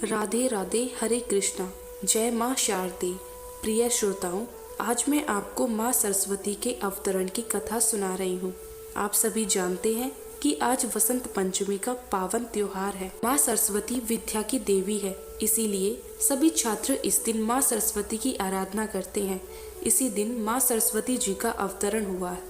राधे राधे, हरे कृष्णा। जय माँ शारदे। प्रिय श्रोताओं, आज मैं आपको माँ सरस्वती के अवतरण की कथा सुना रही हूँ। आप सभी जानते हैं कि आज वसंत पंचमी का पावन त्योहार है। माँ सरस्वती विद्या की देवी है, इसीलिए सभी छात्र इस दिन माँ सरस्वती की आराधना करते हैं। इसी दिन माँ सरस्वती जी का अवतरण हुआ है।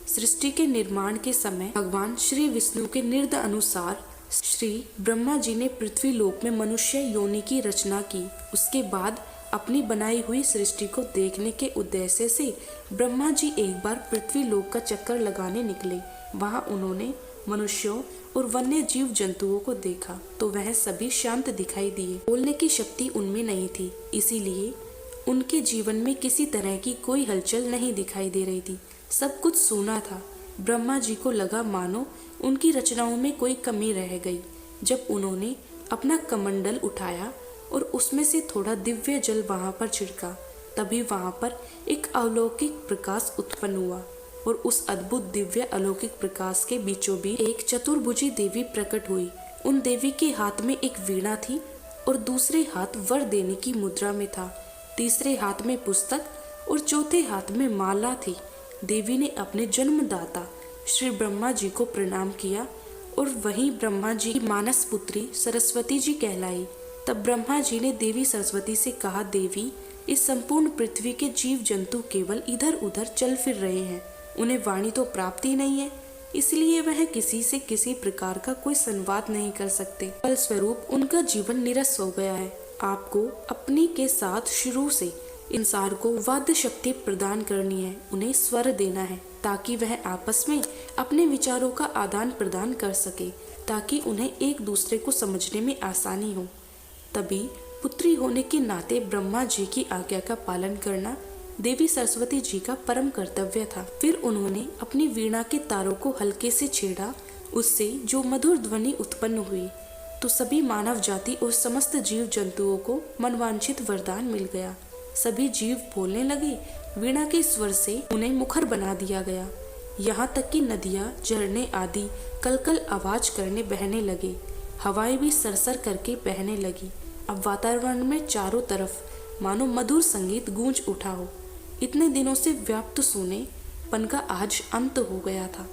सृष्टि के निर्माण के समय भगवान श्री विष्णु के निर्देश अनुसार श्री ब्रह्मा जी ने पृथ्वी लोक में मनुष्य योनि की रचना की। उसके बाद अपनी बनाई हुई सृष्टि को देखने के उद्देश्य से ब्रह्मा जी एक बार पृथ्वी लोक का चक्कर लगाने निकले। वहां उन्होंने मनुष्यों और वन्य जीव जंतुओं को देखा तो वह सभी शांत दिखाई दिए। बोलने की शक्ति उनमें नहीं थी, इसीलिए उनके जीवन में किसी तरह की कोई हलचल नहीं दिखाई दे रही थी। सब कुछ सूना था। ब्रह्मा जी को लगा मानो उनकी रचनाओं में कोई कमी रह गई। जब उन्होंने अपना कमंडल उठाया और उसमें से थोड़ा दिव्य जल वहां पर छिड़का, तभी वहां पर एक अलौकिक प्रकाश उत्पन्न हुआ और उस अद्भुत दिव्य अलौकिक प्रकाश के बीचों बीच एक चतुर्भुजी देवी प्रकट हुई। उन देवी के हाथ में एक वीणा थी और दूसरे हाथ वर देने की मुद्रा में था, तीसरे हाथ में पुस्तक और चौथे हाथ में माला थी। देवी ने अपने जन्मदाता श्री ब्रह्मा जी को प्रणाम किया और वहीं ब्रह्मा जी की मानस पुत्री सरस्वती जी कहलाई। तब ब्रह्मा जी ने देवी सरस्वती से कहा, देवी, इस संपूर्ण पृथ्वी के जीव जंतु केवल इधर उधर चल फिर रहे हैं, उन्हें वाणी तो प्राप्त ही नहीं है, इसलिए वह किसी से किसी प्रकार का कोई संवाद नहीं कर सकते। फलस्वरूप उनका जीवन निरस हो गया है। आपको अपनी के साथ शुरू से इंसान को वाद्य शक्ति प्रदान करनी है, उन्हें स्वर देना है ताकि वह आपस में अपने विचारों का आदान प्रदान कर सके, ताकि उन्हें एक दूसरे को समझने में आसानी हो। तभी पुत्री होने के नाते ब्रह्मा जी की आज्ञा का पालन करना देवी सरस्वती जी का परम कर्तव्य था। फिर उन्होंने अपनी वीणा के तारों को हल्के से छेड़ा, उससे जो मधुर ध्वनि उत्पन्न हुई तो सभी मानव जाति और समस्त जीव जंतुओं को मनवांछित वरदान मिल गया। सभी जीव बोलने लगे। वीणा के स्वर से उन्हें मुखर बना दिया गया। यहाँ तक कि नदियाँ, झरने आदि कलकल आवाज करने बहने लगे। हवाएं भी सरसर करके बहने लगी। अब वातावरण में चारों तरफ मानो मधुर संगीत गूंज उठा हो। इतने दिनों से व्याप्त सूने पन का आज अंत हो गया था।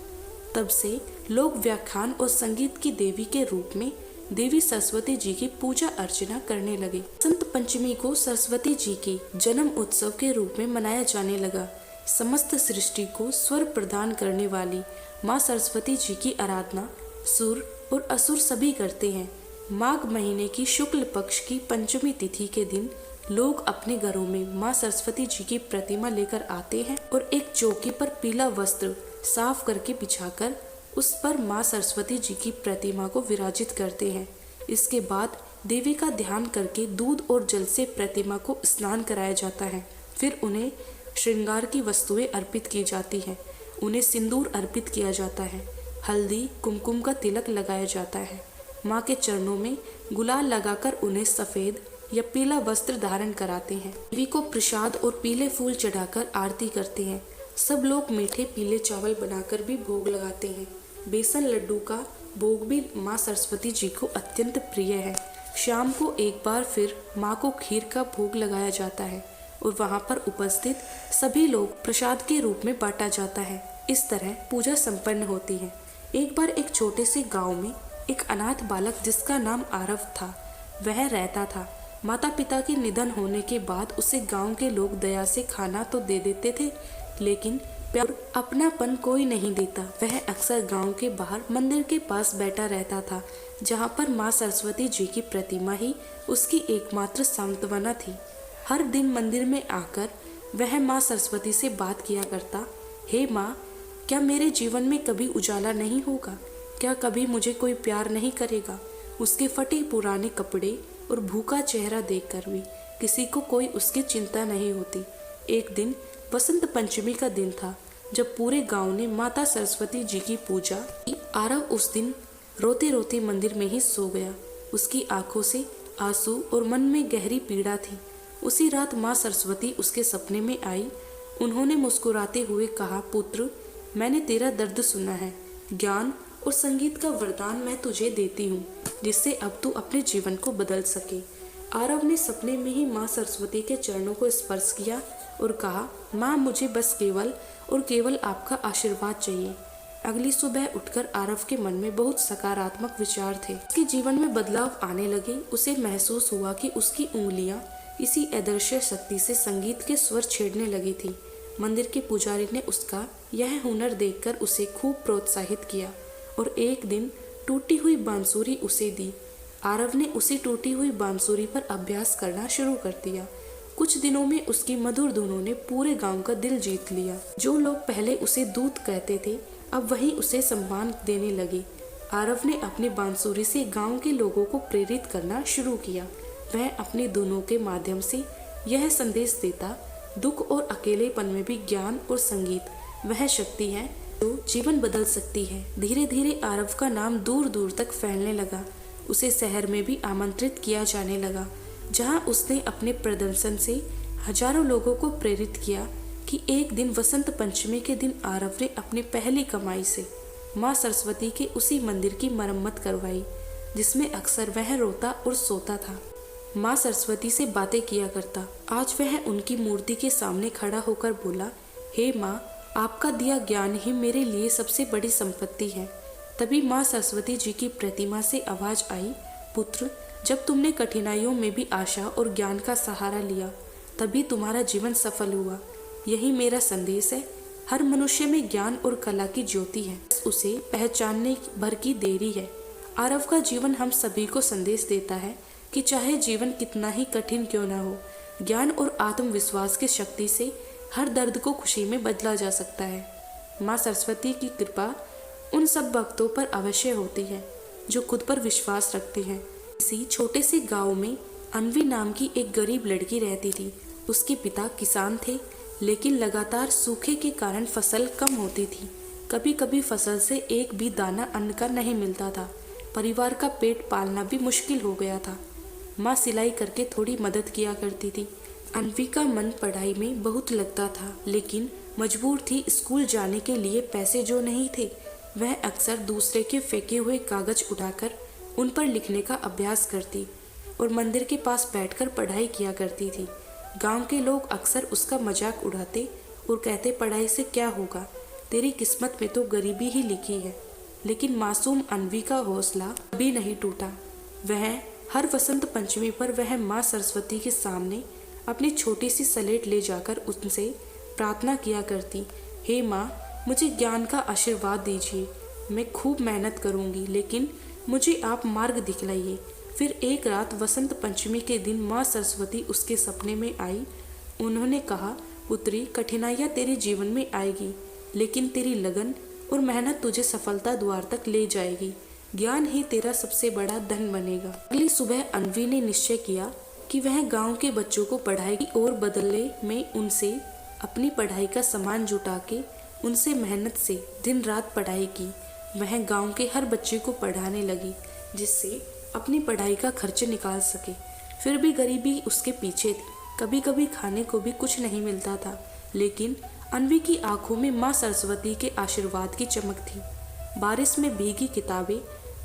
तब से लोग व्याख्यान और संगीत की देवी के रूप में देवी सरस्वती जी की पूजा अर्चना करने लगे। वसंत पंचमी को सरस्वती जी के जन्म उत्सव के रूप में मनाया जाने लगा। समस्त सृष्टि को स्वर प्रदान करने वाली माँ सरस्वती जी की आराधना सुर और असुर सभी करते हैं। माघ महीने की शुक्ल पक्ष की पंचमी तिथि के दिन लोग अपने घरों में माँ सरस्वती जी की प्रतिमा लेकर आते हैं और एक चौकी पर पीला वस्त्र साफ करके बिछाकर उस पर माँ सरस्वती जी की प्रतिमा को विराजित करते हैं। इसके बाद देवी का ध्यान करके दूध और जल से प्रतिमा को स्नान कराया जाता है। फिर उन्हें श्रृंगार की वस्तुएं अर्पित की जाती हैं। उन्हें सिंदूर अर्पित किया जाता है, हल्दी कुमकुम का तिलक लगाया जाता है। माँ के चरणों में गुलाल लगाकर उन्हें सफेद या पीला वस्त्र धारण कराते हैं। देवी को प्रसाद और पीले फूल चढ़ाकर आरती करते हैं। सब लोग मीठे पीले चावल बनाकर भी भोग लगाते हैं। बेसन लड्डू का भोग भी माँ सरस्वती जी को अत्यंत प्रिय है। शाम को एक बार फिर माँ को खीर का भोग लगाया जाता है और वहाँ पर उपस्थित सभी लोग प्रसाद के रूप में बांटा जाता है। इस तरह पूजा संपन्न होती है। एक बार एक छोटे से गांव में एक अनाथ बालक जिसका नाम आरव था, वह रहता था। माता पिता के निधन होने के बाद उसे गांव के लोग दया से खाना तो दे देते थे, लेकिन प्यार अपनापन कोई नहीं देता। वह अक्सर गांव के बाहर मंदिर के पास बैठा रहता था, जहां पर माँ सरस्वती जी की प्रतिमा ही उसकी एकमात्र सांत्वना थी। हर दिन मंदिर में आकर वह माँ सरस्वती से बात किया करता, हे माँ, क्या मेरे जीवन में कभी उजाला नहीं होगा? क्या कभी मुझे कोई प्यार नहीं करेगा? उसके फटे पुराने कपड़े और भूखा चेहरा देखकर भी किसी को कोई उसकी चिंता नहीं होती। एक दिन वसंत पंचमी का दिन था, जब पूरे गांव ने माता सरस्वती जी की पूजा की। आरव उस दिन रोते रोते मंदिर में ही सो गया। उसकी आंखों से आंसू और मन में गहरी पीड़ा थी। उसी रात माँ सरस्वती उसके सपने में आई। उन्होंने मुस्कुराते हुए कहा, पुत्र, मैंने तेरा दर्द सुना है। ज्ञान और संगीत का वरदान मैं तुझे देती हूँ, जिससे अब तू अपने जीवन को बदल सके। आरव ने सपने में ही माँ सरस्वती के चरणों को स्पर्श किया और कहा, माँ मुझे बस केवल और केवल आपका आशीर्वाद चाहिए। अगली सुबह उठकर आरव के मन में बहुत सकारात्मक विचार थे। उसके जीवन में बदलाव आने लगे। उसे महसूस हुआ कि उसकी उंगलियां इसी अदृश्य शक्ति से संगीत के स्वर छेड़ने लगी थी। मंदिर के पुजारी ने उसका यह हुनर देखकर उसे खूब प्रोत्साहित किया और एक दिन टूटी हुई बांसुरी उसे दी। आरव ने उसी टूटी हुई बांसुरी पर अभ्यास करना शुरू कर दिया। कुछ दिनों में उसकी मधुर धुनों ने पूरे गांव का दिल जीत लिया। जो लोग पहले उसे दूत कहते थे, अब वही उसे सम्मान देने लगे। आरव ने अपनी बांसुरी से गांव के लोगों को प्रेरित करना शुरू किया। वह अपनी धुनों के माध्यम से यह संदेश देता, दुख और अकेलेपन में भी ज्ञान और संगीत वह शक्ति है जो जीवन बदल सकती है। धीरे धीरे आरव का नाम दूर दूर तक फैलने लगा। उसे शहर में भी आमंत्रित किया जाने लगा, जहां उसने अपने प्रदर्शन से हजारों लोगों को प्रेरित किया कि एक दिन वसंत पंचमी के दिन आरव ने अपनी पहली कमाई से माँ सरस्वती के उसी मंदिर की मरम्मत करवाई, जिसमें अक्सर वह रोता और सोता था। माँ सरस्वती से बातें किया करता। आज वह उनकी मूर्ति के सामने खड़ा होकर बोला, हे माँ, आपका दिया ज्ञान ही मेरे लिए सबसे बड़ी संपत्ति है। तभी माँ सरस्वती जी की प्रतिमा से आवाज आई, पुत्र, जब तुमने कठिनाइयों में भी आशा और ज्ञान का सहारा लिया, तभी तुम्हारा जीवन सफल हुआ। यही मेरा संदेश है। हर मनुष्य में ज्ञान और कला की ज्योति है, उसे पहचानने भर की देरी है। आरव का जीवन हम सभी को संदेश देता है कि चाहे जीवन कितना ही कठिन क्यों न हो, ज्ञान और आत्मविश्वास की शक्ति से हर दर्द को खुशी में बदला जा सकता है। माँ सरस्वती की कृपा उन सब भक्तों पर अवश्य होती है जो खुद पर विश्वास रखते हैं। इसी छोटे से गांव में अन्वी नाम की एक गरीब लड़की रहती थी। उसके पिता किसान थे, लेकिन लगातार सूखे के कारण फसल कम होती थी। कभी कभी फसल से एक भी दाना अन्न का नहीं मिलता था। परिवार का पेट पालना भी मुश्किल हो गया था। माँ सिलाई करके थोड़ी मदद किया करती थी। अन्वी का मन पढ़ाई में बहुत लगता था, लेकिन मजबूर थी। स्कूल जाने के लिए पैसे जो नहीं थे, वह अक्सर दूसरे के फेंके हुए कागज उठाकर उन पर लिखने का अभ्यास करती और मंदिर के पास बैठकर पढ़ाई किया करती थी। गांव के लोग अक्सर उसका मजाक उड़ाते और कहते, पढ़ाई से क्या होगा, तेरी किस्मत में तो गरीबी ही लिखी है। लेकिन मासूम अन्वी का हौसला कभी नहीं टूटा। वह हर वसंत पंचमी पर वह माँ सरस्वती के सामने अपनी छोटी सी स्लेट ले जाकर उनसे प्रार्थना किया करती, हे माँ, मुझे ज्ञान का आशीर्वाद दीजिए। मैं खूब मेहनत करूंगी, लेकिन मुझे आप मार्ग दिखलाइए। फिर एक रात वसंत पंचमी के दिन माँ सरस्वती उसके सपने में आई। उन्होंने कहा, पुत्री, कठिनाइयाँ तेरे जीवन में आएगी, लेकिन तेरी लगन और मेहनत तुझे सफलता द्वार तक ले जाएगी। ज्ञान ही तेरा सबसे बड़ा धन बनेगा। अगली सुबह अन्वी ने निश्चय किया कि वह गांव के बच्चों को पढ़ाएगी और बदले में उनसे अपनी पढ़ाई का सामान जुटा के उनसे मेहनत से दिन रात पढ़ाई की। वह गांव के हर बच्चे को पढ़ाने लगी, जिससे अपनी पढ़ाई का खर्च निकाल सके। फिर भी गरीबी उसके पीछे थी। कभी कभी खाने को भी कुछ नहीं मिलता था, लेकिन अन्वी की आंखों में माँ सरस्वती के आशीर्वाद की चमक थी। बारिश में भीगी किताबें,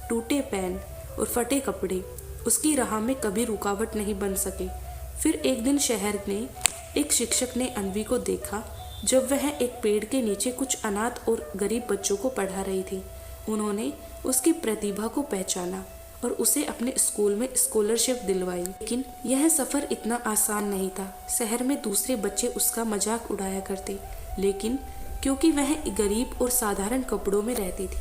टूटे पेन और फटे कपड़े उसकी राह में कभी रुकावट नहीं बन सके। फिर एक दिन शहर में एक शिक्षक ने अन्वी को देखा जब वह एक पेड़ के नीचे कुछ अनाथ और गरीब बच्चों को पढ़ा रही थी। उन्होंने उसकी प्रतिभा को पहचाना और उसे अपने स्कूल में स्कॉलरशिप दिलवाई। लेकिन यह सफ़र इतना आसान नहीं था। शहर में दूसरे बच्चे उसका मजाक उड़ाया करते, लेकिन क्योंकि वह गरीब और साधारण कपड़ों में रहती थी,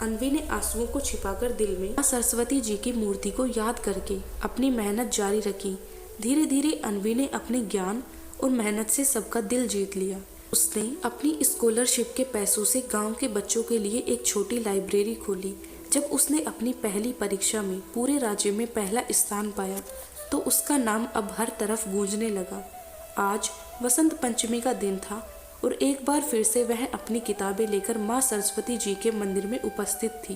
अन्वी ने आंसुओं को छिपाकर दिल में माँ सरस्वती जी की मूर्ति को याद करके अपनी मेहनत जारी रखी। धीरे धीरे अन्वी ने अपने ज्ञान और मेहनत से सबका दिल जीत लिया। उसने अपनी स्कॉलरशिप के पैसों से गांव के बच्चों के लिए एक छोटी लाइब्रेरी खोली। जब उसने अपनी पहली परीक्षा में पूरे राज्य में पहला स्थान पाया, तो उसका नाम अब हर तरफ गूंजने लगा। आज वसंत पंचमी का दिन था और एक बार फिर से वह अपनी किताबें लेकर माँ सरस्वती जी के मंदिर में उपस्थित थी।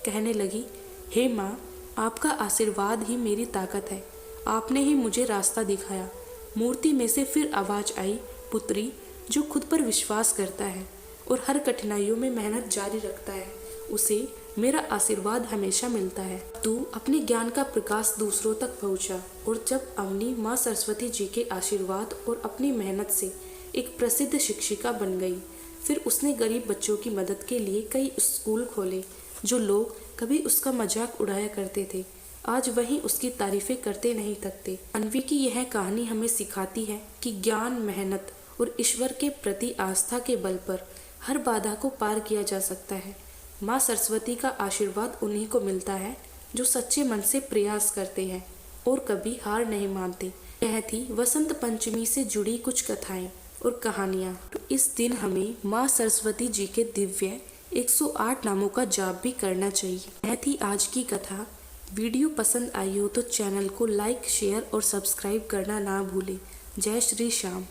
कहने लगी, हे माँ, आपका आशीर्वाद ही मेरी ताकत है। आपने ही मुझे रास्ता दिखाया। मूर्ति में से फिर आवाज आई, पुत्री, जो खुद पर विश्वास करता है और हर कठिनाइयों में मेहनत जारी रखता है, उसे मेरा आशीर्वाद हमेशा मिलता है। तू अपने ज्ञान का प्रकाश दूसरों तक पहुंचा और जब अवनी माँ सरस्वती जी के आशीर्वाद और अपनी मेहनत से एक प्रसिद्ध शिक्षिका बन गई, फिर उसने गरीब बच्चों की मदद के लिए कई स्कूल खोले। जो लोग कभी उसका मजाक उड़ाया करते थे, आज वही उसकी तारीफें करते नहीं थकते। अन्वी की यह कहानी हमें सिखाती है कि ज्ञान, मेहनत और ईश्वर के प्रति आस्था के बल पर हर बाधा को पार किया जा सकता है। माँ सरस्वती का आशीर्वाद उन्हीं को मिलता है जो सच्चे मन से प्रयास करते हैं और कभी हार नहीं मानते। यह थी वसंत पंचमी से जुड़ी कुछ कथाएं और कहानियाँ। तो इस दिन हमें माँ सरस्वती जी के दिव्य 108 नामों का जाप भी करना चाहिए। यह थी आज की कथा। वीडियो पसंद आई हो तो चैनल को लाइक, शेयर और सब्सक्राइब करना ना भूलें। जय श्री श्याम।